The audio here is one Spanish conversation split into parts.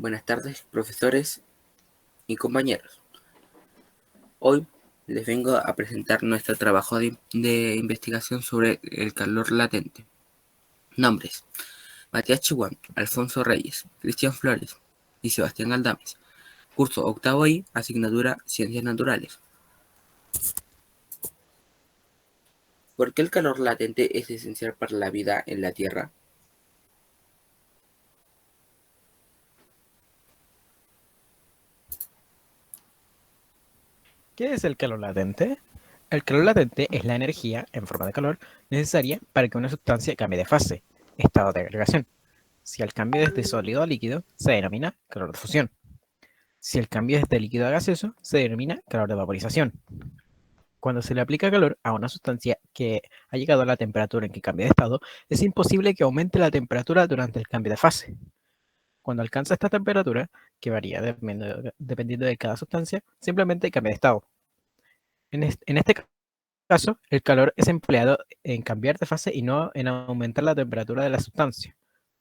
Buenas tardes, profesores y compañeros. Hoy les vengo a presentar nuestro trabajo de investigación sobre el calor latente. Nombres: Matías Chihuán, Alfonso Reyes, Cristian Flores y Sebastián Galdames. Curso octavo I, asignatura Ciencias Naturales. ¿Por qué el calor latente es esencial para la vida en la Tierra? ¿Qué es el calor latente? El calor latente es la energía, en forma de calor, necesaria para que una sustancia cambie de fase, estado de agregación. Si el cambio es de sólido a líquido, se denomina calor de fusión. Si el cambio es de líquido a gaseoso, se denomina calor de vaporización. Cuando se le aplica calor a una sustancia que ha llegado a la temperatura en que cambia de estado, es imposible que aumente la temperatura durante el cambio de fase. Cuando alcanza esta temperatura, que varía dependiendo de cada sustancia, simplemente cambia de estado. En este caso, el calor es empleado en cambiar de fase y no en aumentar la temperatura de la sustancia.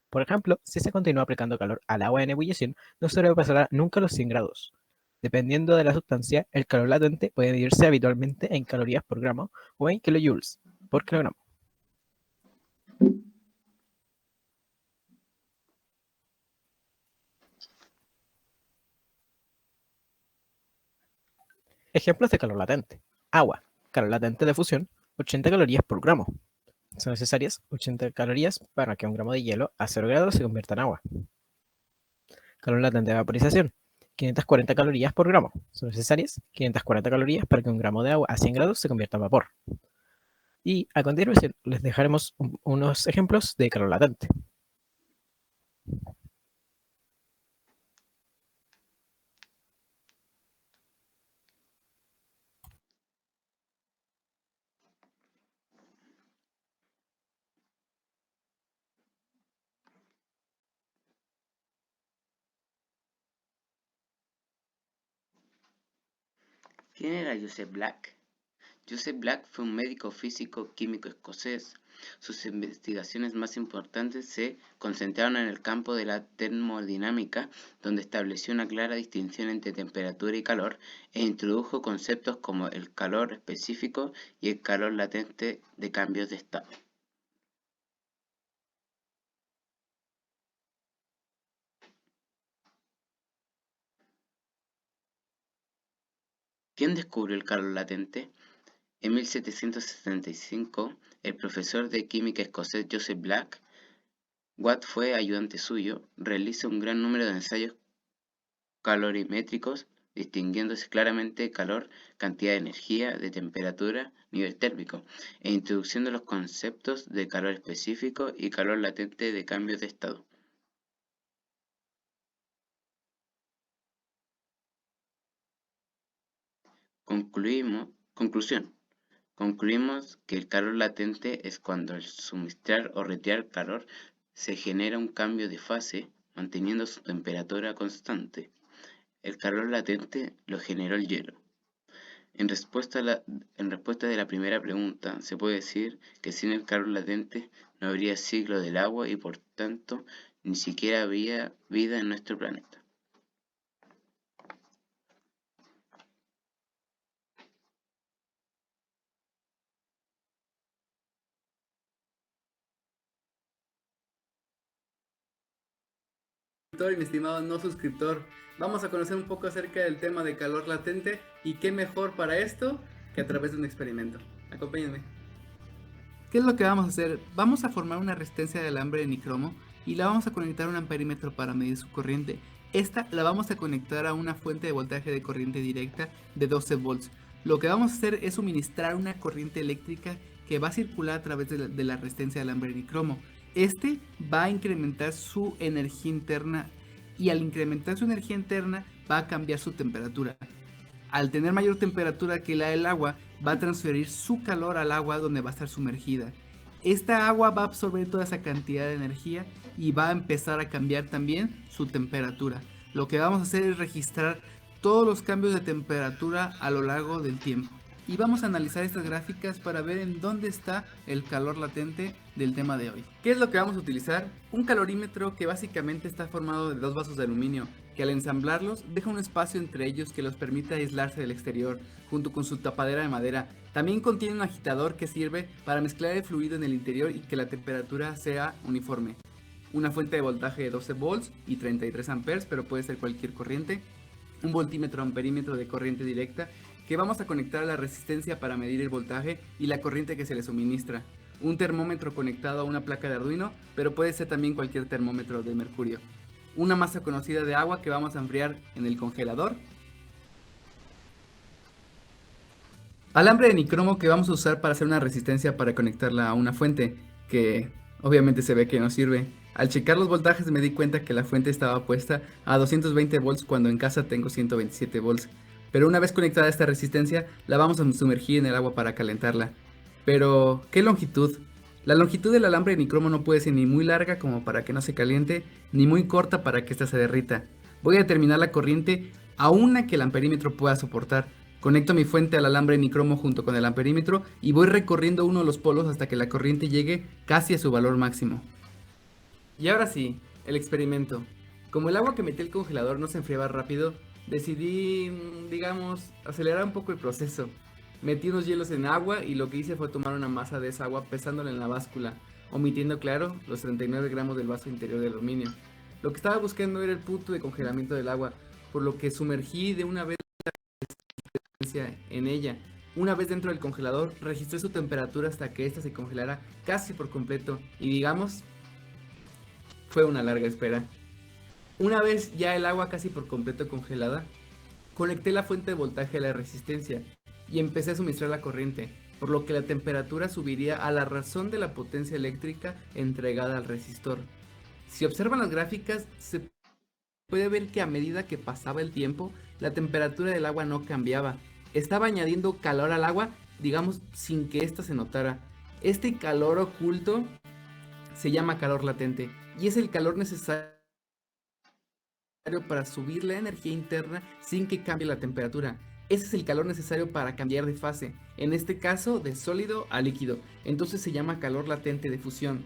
Por ejemplo, si se continúa aplicando calor al agua en ebullición, no se sobrepasará nunca los 100 grados. Dependiendo de la sustancia, el calor latente puede medirse habitualmente en calorías por gramo o en kilojoules por kilogramo. Ejemplos de calor latente. Agua. Calor latente de fusión, 80 calorías por gramo. Son necesarias 80 calorías para que un gramo de hielo a 0 grados se convierta en agua. Calor latente de vaporización, 540 calorías por gramo. Son necesarias 540 calorías para que un gramo de agua a 100 grados se convierta en vapor. Y a continuación les dejaremos unos ejemplos de calor latente. ¿Quién era Joseph Black? Joseph Black fue un médico físico químico escocés. Sus investigaciones más importantes se concentraron en el campo de la termodinámica, donde estableció una clara distinción entre temperatura y calor e introdujo conceptos como el calor específico y el calor latente de cambios de estado. ¿Quién descubrió el calor latente? En 1775, el profesor de química escocés Joseph Black, Watt fue ayudante suyo, realiza un gran número de ensayos calorimétricos, distinguiéndose claramente calor, cantidad de energía, de temperatura, nivel térmico, e introduciendo los conceptos de calor específico y calor latente de cambios de estado. Conclusión. Concluimos que el calor latente es cuando al suministrar o retirar calor se genera un cambio de fase manteniendo su temperatura constante. El calor latente lo generó el hielo. En respuesta de la primera pregunta, se puede decir que sin el calor latente no habría ciclo del agua y por tanto ni siquiera habría vida en nuestro planeta. Mi estimado no suscriptor, vamos a conocer un poco acerca del tema de calor latente y qué mejor para esto que a través de un experimento. Acompáñenme. ¿Qué es lo que vamos a hacer? Vamos a formar una resistencia de alambre de nicromo y la vamos a conectar a un amperímetro para medir su corriente. Esta la vamos a conectar a una fuente de voltaje de corriente directa de 12 volts. Lo que vamos a hacer es suministrar una corriente eléctrica que va a circular a través de la resistencia de alambre de nicromo. Este va a incrementar su energía interna y al incrementar su energía interna va a cambiar su temperatura. Al tener mayor temperatura que la del agua, va a transferir su calor al agua donde va a estar sumergida. Esta agua va a absorber toda esa cantidad de energía y va a empezar a cambiar también su temperatura. Lo que vamos a hacer es registrar todos los cambios de temperatura a lo largo del tiempo. y vamos a analizar estas gráficas para ver en dónde está el calor latente del tema de hoy. ¿Qué es lo que vamos a utilizar? Un calorímetro que básicamente está formado de dos vasos de aluminio, que al ensamblarlos deja un espacio entre ellos que los permite aislarse del exterior, junto con su tapadera de madera. También contiene un agitador que sirve para mezclar el fluido en el interior y que la temperatura sea uniforme. Una fuente de voltaje de 12 volts y 33 amperes, pero puede ser cualquier corriente. Un voltímetro amperímetro de corriente directa que vamos a conectar a la resistencia para medir el voltaje y la corriente que se le suministra. Un termómetro conectado a una placa de Arduino, pero puede ser también cualquier termómetro de mercurio. Una masa conocida de agua que vamos a enfriar en el congelador. Alambre de nicromo que vamos a usar para hacer una resistencia para conectarla a una fuente, que obviamente se ve que no sirve. Al checar los voltajes me di cuenta que la fuente estaba puesta a 220 volts cuando en casa tengo 127 volts. Pero una vez conectada esta resistencia, la vamos a sumergir en el agua para calentarla. Pero, ¿qué longitud? La longitud del alambre de nicromo no puede ser ni muy larga como para que no se caliente, ni muy corta para que ésta se derrita. Voy a determinar la corriente a una que el amperímetro pueda soportar. Conecto mi fuente al alambre de nicromo junto con el amperímetro y voy recorriendo uno de los polos hasta que la corriente llegue casi a su valor máximo. Y ahora sí, el experimento. Como el agua que metí al congelador no se enfriaba rápido, decidí, digamos, acelerar un poco el proceso. Metí unos hielos en agua y lo que hice fue tomar una masa de esa agua pesándola en la báscula, omitiendo, claro, los 39 gramos del vaso interior de aluminio. Lo que estaba buscando era el punto de congelamiento del agua, por lo que sumergí de una vez en ella. Una vez dentro del congelador, registré su temperatura hasta que ésta se congelara casi por completo y digamos, fue una larga espera. Una vez ya el agua casi por completo congelada, conecté la fuente de voltaje a la resistencia y empecé a suministrar la corriente, por lo que la temperatura subiría a la razón de la potencia eléctrica entregada al resistor. Si observan las gráficas, se puede ver que a medida que pasaba el tiempo, la temperatura del agua no cambiaba. Estaba añadiendo calor al agua, digamos, sin que ésta se notara. Este calor oculto se llama calor latente y es el calor necesario para subir la energía interna sin que cambie la temperatura. Ese es el calor necesario para cambiar de fase, en este caso de sólido a líquido. Entonces se llama calor latente de fusión,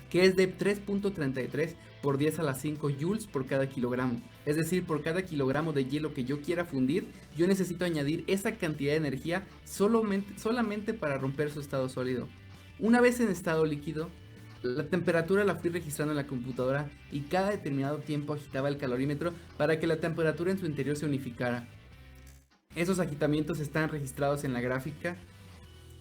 que es de 3.33 por 10 a la 5 joules por cada kilogramo. Es decir, por cada kilogramo de hielo que yo quiera fundir, yo necesito añadir esa cantidad de energía solamente para romper su estado sólido. Una vez en estado líquido, la temperatura la fui registrando en la computadora y cada determinado tiempo agitaba el calorímetro para que la temperatura en su interior se unificara. Esos agitamientos están registrados en la gráfica.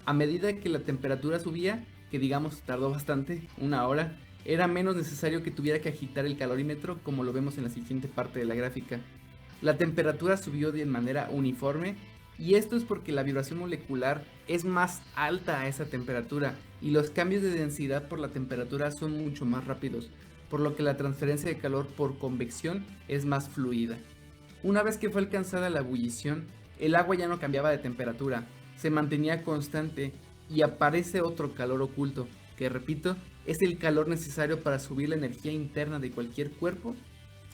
A medida que la temperatura subía, que digamos tardó bastante, una hora, era menos necesario que tuviera que agitar el calorímetro como lo vemos en la siguiente parte de la gráfica. La temperatura subió de manera uniforme y esto es porque la vibración molecular es más alta a esa temperatura y los cambios de densidad por la temperatura son mucho más rápidos, por lo que la transferencia de calor por convección es más fluida. Una vez que fue alcanzada la ebullición, el agua ya no cambiaba de temperatura, se mantenía constante y aparece otro calor oculto, que repito, es el calor necesario para subir la energía interna de cualquier cuerpo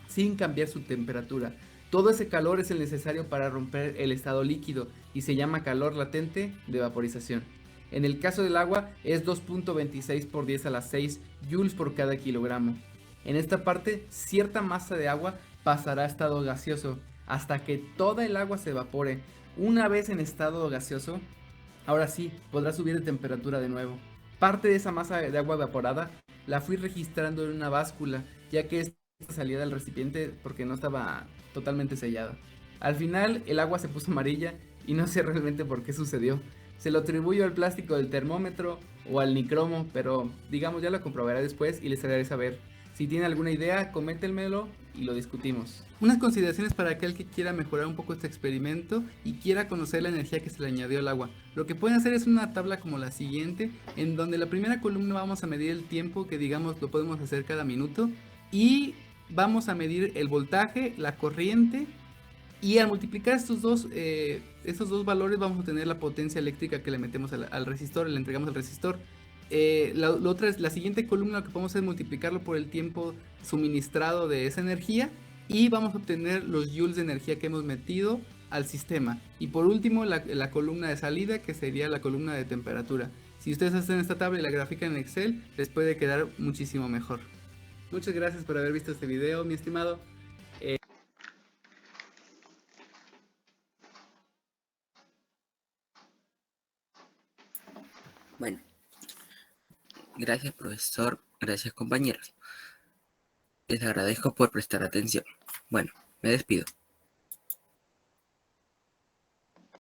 sin cambiar su temperatura. Todo ese calor es el necesario para romper el estado líquido y se llama calor latente de vaporización. En el caso del agua es 2.26 por 10 a la 6 joules por cada kilogramo. En esta parte, cierta masa de agua pasará a estado gaseoso hasta que toda el agua se evapore. Una vez en estado gaseoso, ahora sí, podrá subir de temperatura de nuevo. Parte de esa masa de agua evaporada la fui registrando en una báscula, ya que esta salía del recipiente porque no estaba totalmente sellada. Al final el agua se puso amarilla y no sé realmente por qué sucedió. Se lo atribuyo al plástico del termómetro o al nicromo, pero digamos ya lo comprobaré después y les haré saber. Si tienen alguna idea, coméntenmelo y lo discutimos. Unas consideraciones para aquel que quiera mejorar un poco este experimento y quiera conocer la energía que se le añadió al agua. Lo que pueden hacer es una tabla como la siguiente, en donde la primera columna vamos a medir el tiempo, que digamos lo podemos hacer cada minuto, y vamos a medir el voltaje, la corriente, y al multiplicar estos dos valores vamos a tener la potencia eléctrica que le metemos al resistor, le entregamos al resistor. La siguiente columna lo que podemos hacer es multiplicarlo por el tiempo suministrado de esa energía y vamos a obtener los joules de energía que hemos metido al sistema. Y por último, la columna de salida, que sería la columna de temperatura. Si ustedes hacen esta tabla y la grafican en Excel, les puede quedar muchísimo mejor. Muchas gracias por haber visto este video, mi estimado. Bueno, gracias profesor, gracias compañeros. Les agradezco por prestar atención. Bueno, me despido.